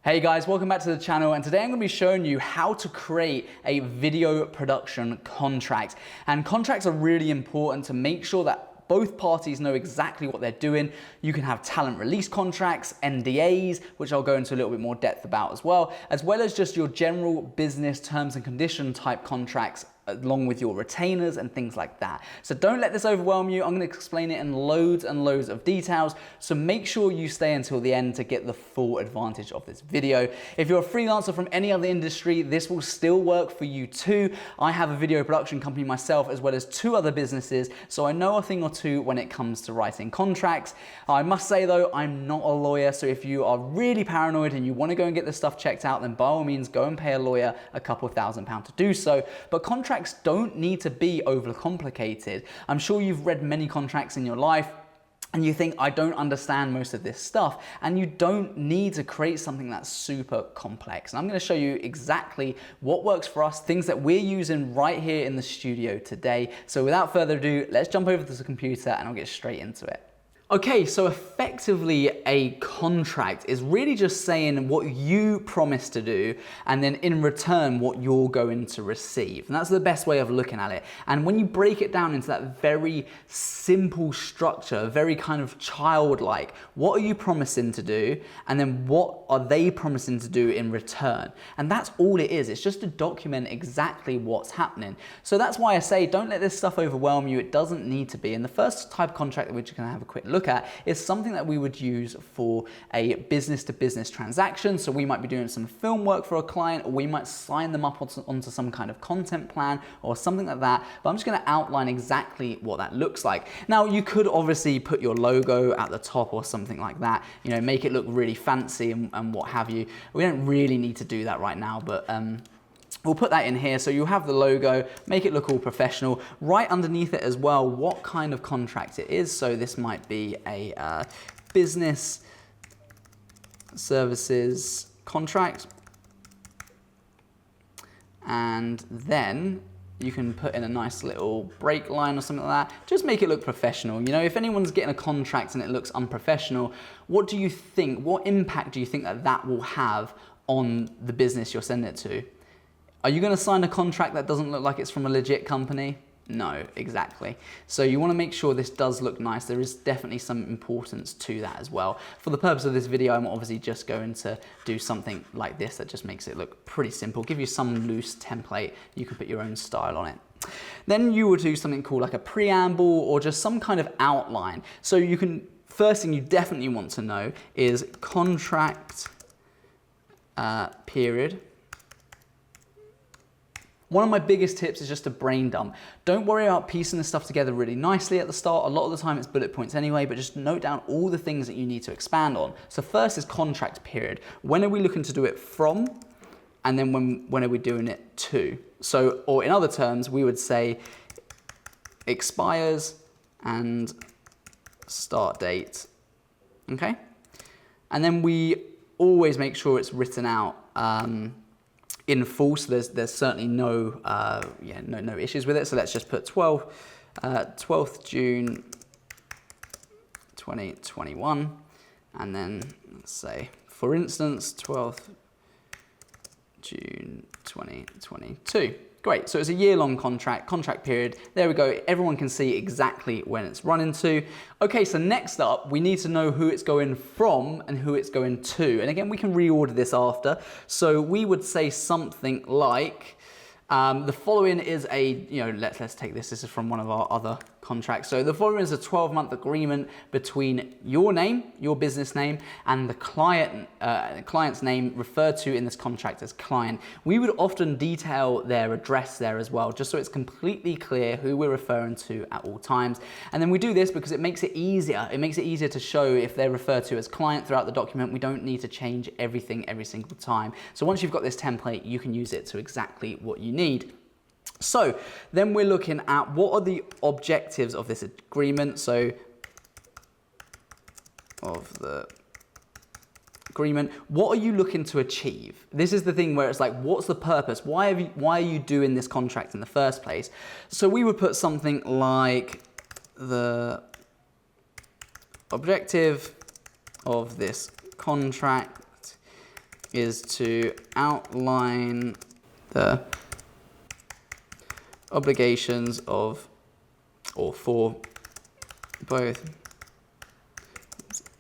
Hey guys, welcome back to the channel, and today I'm going to be showing you how to create a video production contract. And contracts are really important to make sure that both parties know exactly what they're doing. You can have talent release contracts, NDAs, which I'll go into a little bit more depth about as well as just your general business terms and condition type contracts along with your retainers and things like that. So don't let this overwhelm you. I'm going to explain it in loads and loads of details. So make sure you stay until the end to get the full advantage of this video. If you're a freelancer from any other industry, this will still work for you too. I have a video production company myself, as well as 2 other businesses. So I know a thing or two when it comes to writing contracts. I must say though, I'm not a lawyer. So if you are really paranoid and you want to go and get this stuff checked out, then by all means, go and pay a lawyer a couple of £1,000 to do so. But contracts don't need to be overcomplicated. I'm sure you've read many contracts in your life and you think, I don't understand most of this stuff, and you don't need to create something that's super complex. And I'm going to show you exactly what works for us, things that we're using right here in the studio today. So without further ado, let's jump over to the computer and I'll get straight into it. Okay, so effectively a contract is really just saying what you promise to do and then in return what you're going to receive. And that's the best way of looking at it. And when you break it down into that very simple structure, very kind of childlike, what are you promising to do? And then what are they promising to do in return? And that's all it is. It's just to document exactly what's happening. So that's why I say don't let this stuff overwhelm you. It doesn't need to be. And the first type of contract that we're just going to have a quick look at is something that we would use for a business-to-business transaction. So we might be doing some film work for a client, or we might sign them up onto some kind of content plan or something like that. But I'm just going to outline exactly what that looks like. Now, you could obviously put your logo at the top or something like that, you know, make it look really fancy and what have you. We don't really need to do that right now, but we'll put that in here. So you have the logo, make it look all professional. Right underneath it as well, what kind of contract it is. So this might be a business services contract. And then you can put in a nice little break line or something like that. Just make it look professional. You know, if anyone's getting a contract and it looks unprofessional, what do you think, what impact do you think that that will have on the business you're sending it to? Are you going to sign a contract that doesn't look like it's from a legit company? No, exactly. So you want to make sure this does look nice. There is definitely some importance to that as well. For the purpose of this video, I'm obviously just going to do something like this that just makes it look pretty simple. Give you some loose template. You can put your own style on it. Then you would do something called like a preamble or just some kind of outline. So you can, first thing you definitely want to know is contract period. One of my biggest tips is just to brain dump. Don't worry about piecing this stuff together really nicely at the start. A lot of the time it's bullet points anyway, but just note down all the things that you need to expand on. So first is contract period. When are we looking to do it from? And then when are we doing it to? So, or in other terms, we would say expires and start date, okay? And then we always make sure it's written out in full, so there's certainly no issues with it. So let's just put 12th June 2021, and then let's say, for instance, 12th June 2022. Great, so it's a year-long contract period. There we go, everyone can see exactly when it's running to. Okay, so next up, we need to know who it's going from and who it's going to. And again, we can reorder this after. So we would say something like, the following is a, let's take this. This is from one of our other contracts. So the following is a 12-month agreement between your name, your business name, and the client's name referred to in this contract as client. We would often detail their address there as well, just so it's completely clear who we're referring to at all times. And then we do this because it makes it easier. It makes it easier to show if they're referred to as client throughout the document. We don't need to change everything every single time. So once you've got this template, you can use it to exactly what you need. So then we're looking at what are the objectives of this agreement. So of the agreement, what are you looking to achieve? This is the thing where it's like, what's the purpose? Why are you doing this contract in the first place? So we would put something like the objective of this contract is to outline the obligations of, or for both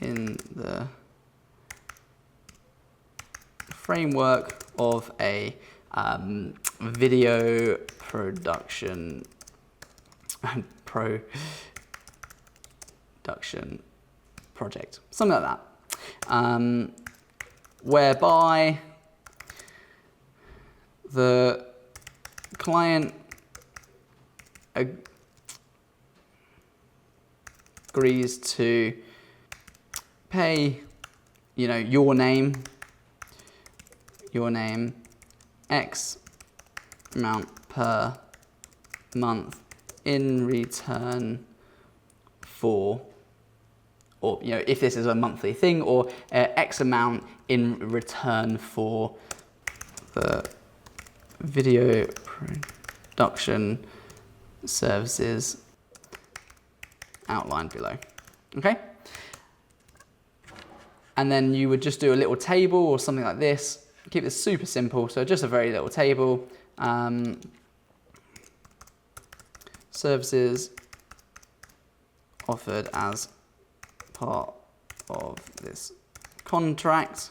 in the framework of a video production project, something like that, whereby the client agrees to pay, your name, X amount per month in return for, or if this is a monthly thing, or X amount in return for the video production services outlined below. Okay? And then you would just do a little table or something like this. Keep this super simple. So just a very little table. Services offered as part of this contract.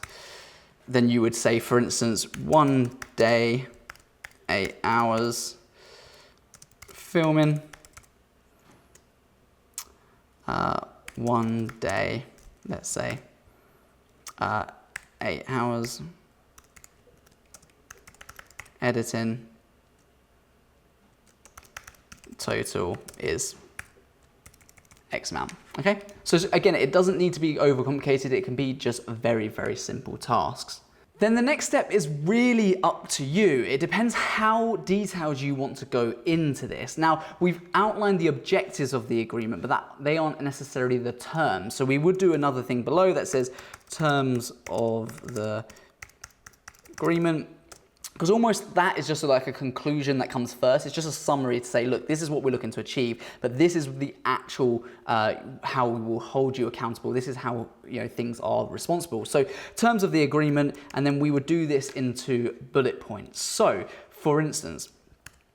Then you would say, for instance, 1 day, 8 hours filming. 1 day, let's say, 8 hours editing. Total is X amount. Okay, so again, it doesn't need to be overcomplicated. It can be just very, very simple tasks. Then the next step is really up to you. It depends how detailed you want to go into this. Now, we've outlined the objectives of the agreement, but they aren't necessarily the terms. So we would do another thing below that says terms of the agreement, because almost that is just like a conclusion that comes first. It's just a summary to say, look, this is what we're looking to achieve, but this is the actual how we will hold you accountable. This is how things are responsible. So terms of the agreement, and then we would do this into bullet points. So for instance,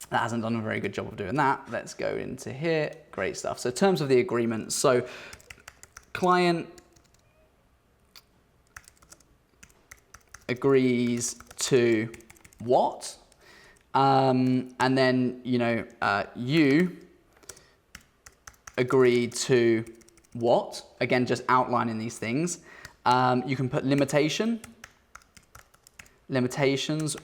that hasn't done a very good job of doing that. Let's go into here. Great stuff. So terms of the agreement. So client agrees to what? And then, you agree to what? Again, just outlining these things. You can put limitations,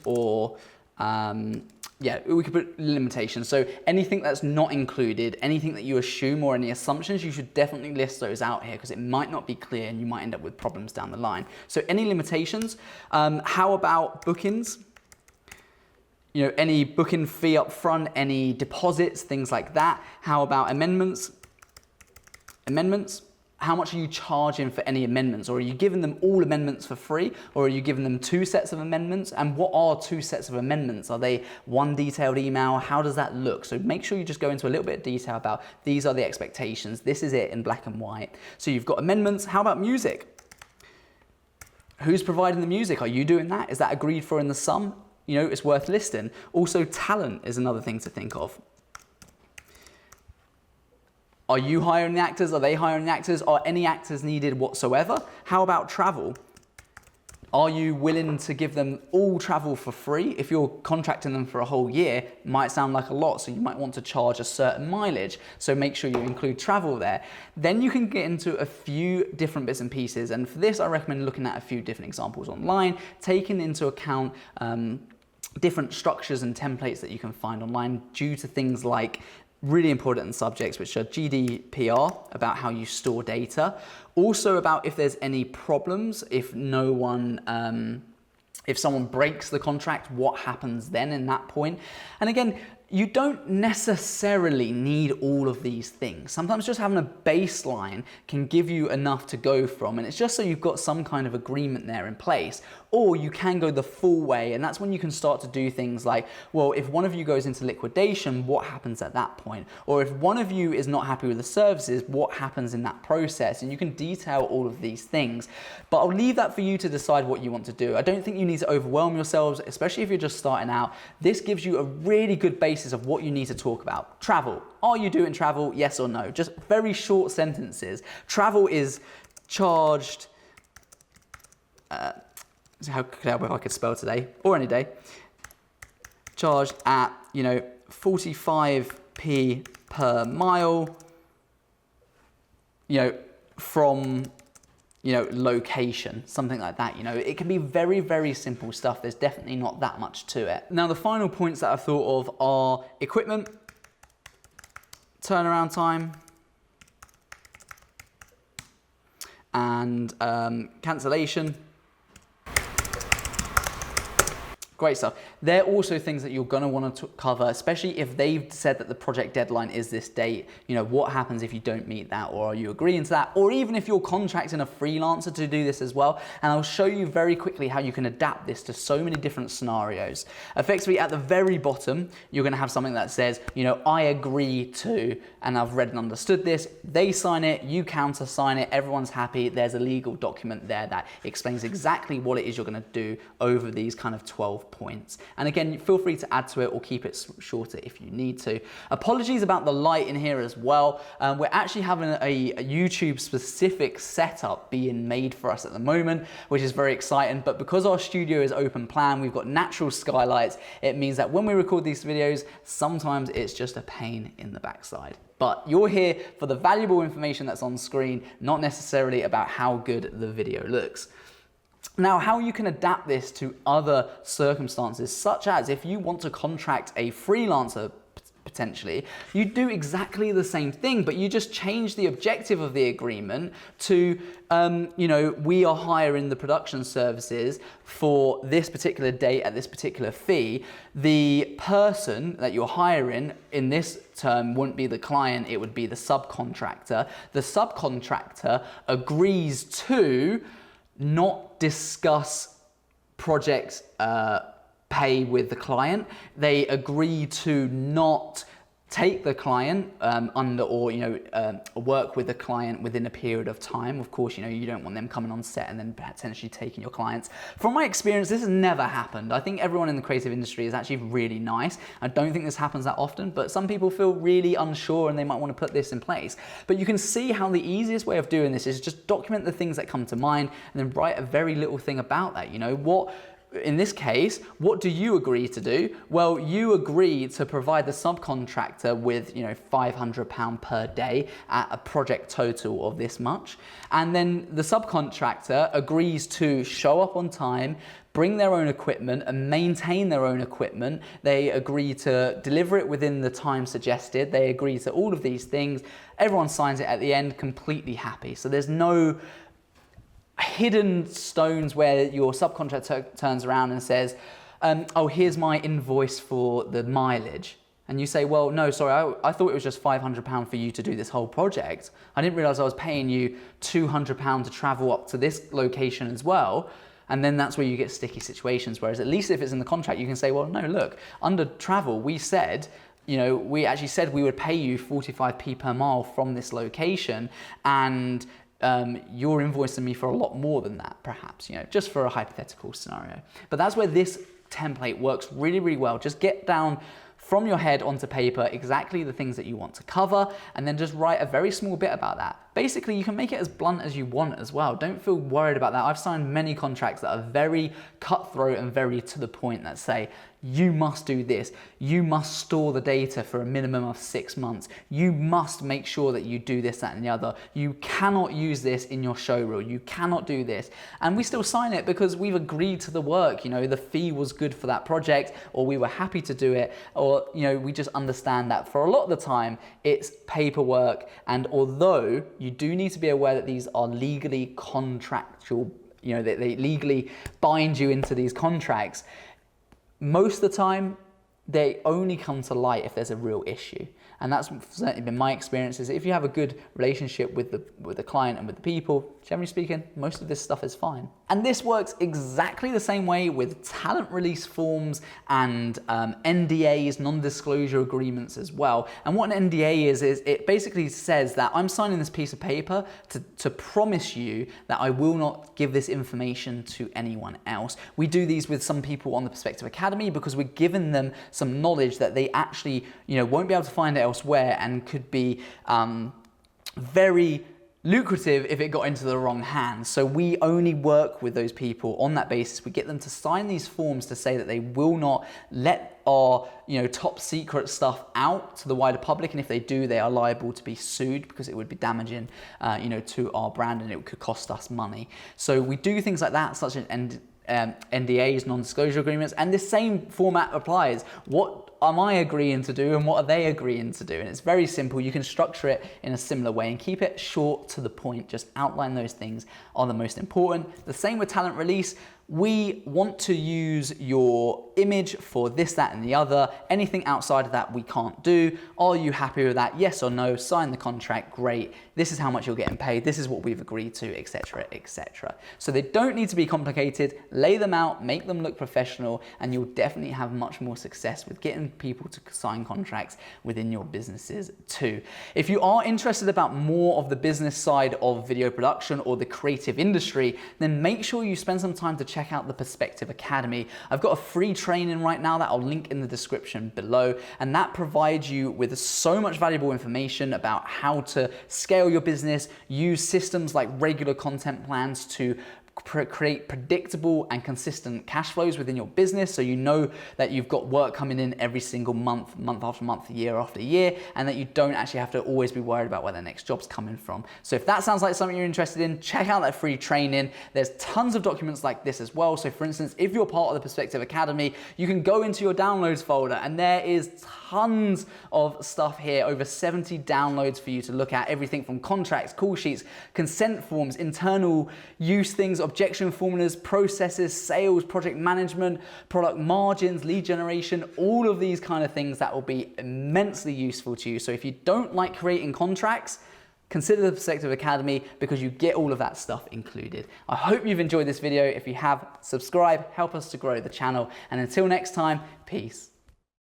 or we could put limitations. So anything that's not included, anything that you assume, or any assumptions, you should definitely list those out here, because it might not be clear and you might end up with problems down the line. So any limitations? How about bookings? Any booking fee up front, any deposits, things like that. How about amendments? How much are you charging for any amendments? Or are you giving them all amendments for free? Or are you giving them 2 sets of amendments? And what are 2 sets of amendments? Are they one detailed email? How does that look? So make sure you just go into a little bit of detail about these are the expectations. This is it in black and white. So you've got amendments. How about music? Who's providing the music? Are you doing that? Is that agreed for in the sum? It's worth listing. Also, talent is another thing to think of. Are you hiring the actors? Are they hiring the actors? Are any actors needed whatsoever? How about travel? Are you willing to give them all travel for free? If you're contracting them for a whole year, it might sound like a lot, so you might want to charge a certain mileage. So make sure you include travel there. Then you can get into a few different bits and pieces. And for this, I recommend looking at a few different examples online, taking into account different structures and templates that you can find online due to things like really important subjects, which are GDPR, about how you store data. Also about if there's any problems, if someone breaks the contract, what happens then in that point? And again, you don't necessarily need all of these things. Sometimes just having a baseline can give you enough to go from, and it's just so you've got some kind of agreement there in place. Or you can go the full way, and that's when you can start to do things like, well, if one of you goes into liquidation, what happens at that point? Or if one of you is not happy with the services, what happens in that process? And you can detail all of these things. But I'll leave that for you to decide what you want to do. I don't think you need to overwhelm yourselves, especially if you're just starting out. This gives you a really good basis of what you need to talk about. Travel. Are you doing travel? Yes or no? Just very short sentences. Travel is charged, how could I help if I could spell today or any day, charged at, 45p per mile, from, location, something like that. It can be very, very simple stuff. There's definitely not that much to it. Now, the final points that I've thought of are equipment, turnaround time, and cancellation. Great stuff. They're also things that you're going to want to cover, especially if they've said that the project deadline is this date. What happens if you don't meet that, or are you agreeing to that? Or even if you're contracting a freelancer to do this as well. And I'll show you very quickly how you can adapt this to so many different scenarios. Effectively, at the very bottom, you're going to have something that says, I agree to, and I've read and understood this. They sign it, you countersign it, everyone's happy. There's a legal document there that explains exactly what it is you're going to do over these kind of 12 points. And again, feel free to add to it or keep it shorter if you need to. Apologies about the light in here as well. We're actually having a YouTube specific setup being made for us at the moment, which is very exciting. But because our studio is open plan, we've got natural skylights. It means that when we record these videos, sometimes it's just a pain in the backside. But you're here for the valuable information that's on screen, not necessarily about how good the video looks. Now, how you can adapt this to other circumstances, such as if you want to contract a freelancer potentially, you do exactly the same thing, but you just change the objective of the agreement to, we are hiring the production services for this particular date at this particular fee. The person that you're hiring in this term wouldn't be the client, it would be the subcontractor. The subcontractor agrees to not discuss project pay with the client. They agree to not take the client under, or work with the client within a period of time. Of course, you don't want them coming on set and then potentially taking your clients. From my experience, this has never happened. I think everyone in the creative industry is actually really nice. I don't think this happens that often, but some people feel really unsure and they might want to put this in place. But you can see how the easiest way of doing this is just document the things that come to mind and then write a very little thing about that. In this case, what do you agree to do? Well, you agree to provide the subcontractor with, £500 per day at a project total of this much. And then the subcontractor agrees to show up on time, bring their own equipment and maintain their own equipment. They agree to deliver it within the time suggested. They agree to all of these things. Everyone signs it at the end, completely happy. So there's no hidden stones where your subcontractor turns around and says, oh, here's my invoice for the mileage. And you say, well, no, sorry, I thought it was just £500 for you to do this whole project. I didn't realize I was paying you £200 to travel up to this location as well. And then that's where you get sticky situations. Whereas at least if it's in the contract, you can say, well, no, look, under travel, we said, we actually said we would pay you 45p per mile from this location, and you're invoicing me for a lot more than that, perhaps, just for a hypothetical scenario. But that's where this template works really, really well. Just get down from your head onto paper exactly the things that you want to cover, and then just write a very small bit about that. Basically, you can make it as blunt as you want as well. Don't feel worried about that. I've signed many contracts that are very cutthroat and very to the point, that say, you must do this. You must store the data for a minimum of 6 months. You must make sure that you do this, that, and the other. You cannot use this in your show reel. You cannot do this. And we still sign it because we've agreed to the work. The fee was good for that project, or we were happy to do it, or, we just understand that for a lot of the time it's paperwork. And although you do need to be aware that these are legally contractual, they legally bind you into these contracts, most of the time, they only come to light if there's a real issue. And that's certainly been my experience, is if you have a good relationship with the client and with the people, generally speaking, most of this stuff is fine. And this works exactly the same way with talent release forms and NDAs, non-disclosure agreements as well. And what an NDA is it basically says that I'm signing this piece of paper to promise you that I will not give this information to anyone else. We do these with some people on the Perspective Academy because we're giving them some knowledge that they actually, won't be able to find elsewhere, and could be very lucrative if it got into the wrong hands. So we only work with those people on that basis. We get them to sign these forms to say that they will not let our top secret stuff out to the wider public, and if they do, they are liable to be sued because it would be damaging to our brand, and it could cost us money. So we do things like that, such as NDAs, non-disclosure agreements, and this same format applies. What am I agreeing to do and what are they agreeing to do? And it's very simple. You can structure it in a similar way and keep it short to the point. Just outline those things are the most important. The same with talent release. We want to use your image for this, that, and the other. Anything outside of that we can't do. Are you happy with that? Yes or no? Sign the contract. Great. This is how much you're getting paid. This is what we've agreed to, etc., etc. So they don't need to be complicated. Lay them out, make them look professional, and you'll definitely have much more success with getting people to sign contracts within your businesses too. If you are interested about more of the business side of video production or the creative industry, then make sure you spend some time to check out the Perspective Academy. I've got a free training right now that I'll link in the description below, and that provides you with so much valuable information about how to scale your business, use systems like regular content plans to create predictable and consistent cash flows within your business, so you know that you've got work coming in every single month, month after month, year after year, and that you don't actually have to always be worried about where the next job's coming from. So if that sounds like something you're interested in, check out that free training. There's tons of documents like this as well. So for instance, if you're part of the Perspective Academy, you can go into your downloads folder and there is tons of stuff here, over 70 downloads for you to look at, everything from contracts, call sheets, consent forms, internal use things, objection formulas, processes, sales, project management, product margins, lead generation, all of these kind of things that will be immensely useful to you. So if you don't like creating contracts, consider the Perspective Academy because you get all of that stuff included. I hope you've enjoyed this video. If you have, subscribe, help us to grow the channel. And until next time, peace.